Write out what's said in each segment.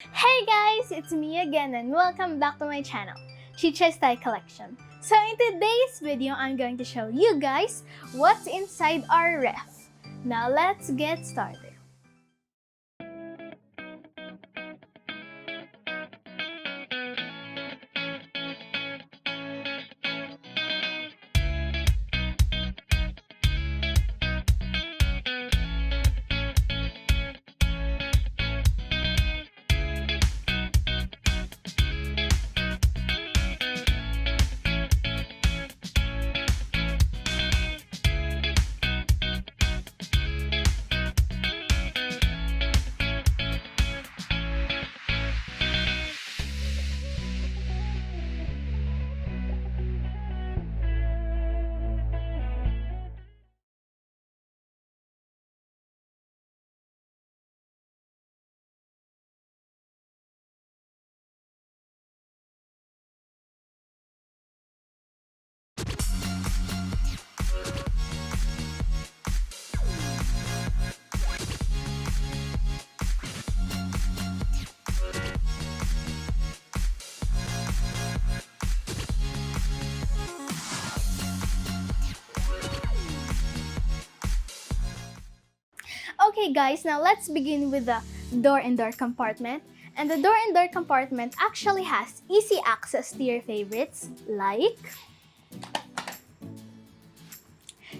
Hey guys, it's me again and welcome back to my channel, Chicha Style Collection. So in today's video, I'm going to show you guys what's inside our ref. Now let's get started. Okay guys, now let's begin with the door and door compartment. And the door and door compartment actually has easy access to your favorites like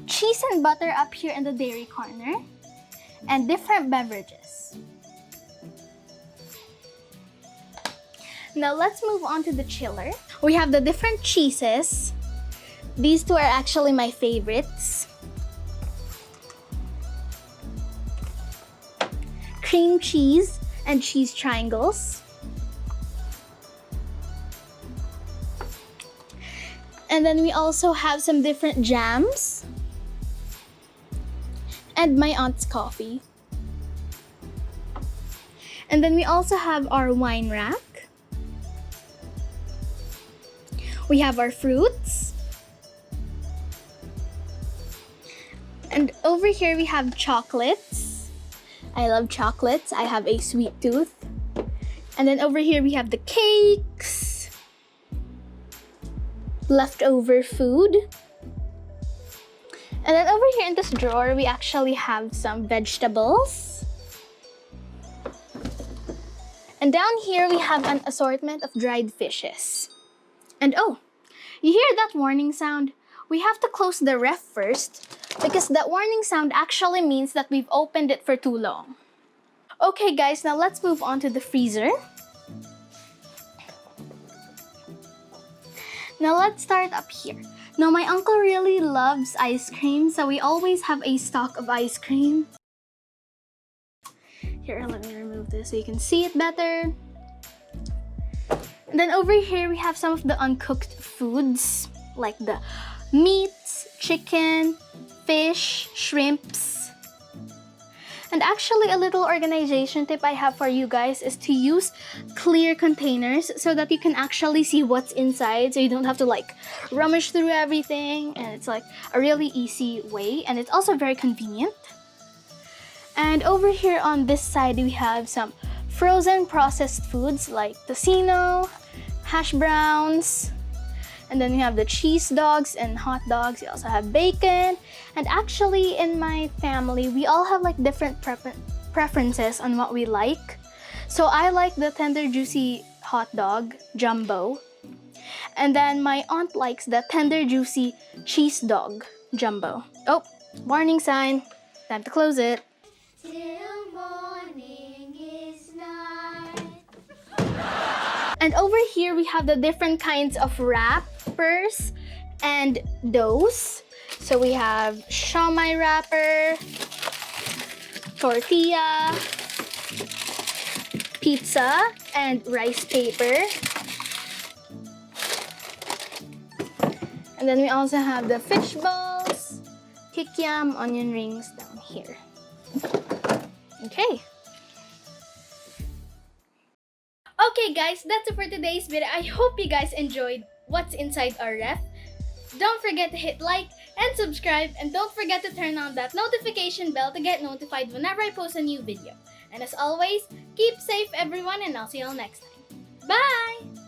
cheese and butter up here in the dairy corner and different beverages. Now let's move on to the chiller. We have the different cheeses. These two are actually my favorites. Cream cheese and cheese triangles. And then we also have some different jams. And my aunt's coffee. And then we also have our wine rack. We have our fruits. And over here we have chocolates. I love chocolates. I have a sweet tooth. And then over here we have the cakes, leftover food. And then over here in this drawer we actually have some vegetables. And down here we have an assortment of dried fishes. And oh, you hear that warning sound? We have to close the ref first because that warning sound actually means that we've opened it for too long. Okay guys, now let's move on to the freezer. Now let's start up here. Now my uncle really loves ice cream, so we always have a stock of ice cream. Here, let me remove this so you can see it better. And then over here we have some of the uncooked foods like the meats, chicken, fish, shrimps. And actually a little organization tip I have for you guys is to use clear containers so that you can actually see what's inside, so you don't have to like rummage through everything, and it's like a really easy way, and it's also very convenient. And over here on this side we have some frozen processed foods like tocino, hash browns, and then we have the cheese dogs and hot dogs. We also have bacon. And actually in my family, we all have like different preferences on what we like. So I like the tender juicy hot dog, jumbo. And then my aunt likes the tender juicy cheese dog, jumbo. Oh, warning sign. Time to close it. Till morning is night. And over here we have the different kinds of wrappers and doughs. So we have shawmai wrapper, tortilla, pizza, and rice paper. And then we also have the fish balls, kikiam, onion rings down here. Okay. Okay guys, that's it for today's video. I hope you guys enjoyed what's inside our ref. Don't forget to hit like and subscribe, and don't forget to turn on that notification bell to get notified whenever I post a new video. And as always, keep safe everyone, and I'll see you all next time. Bye!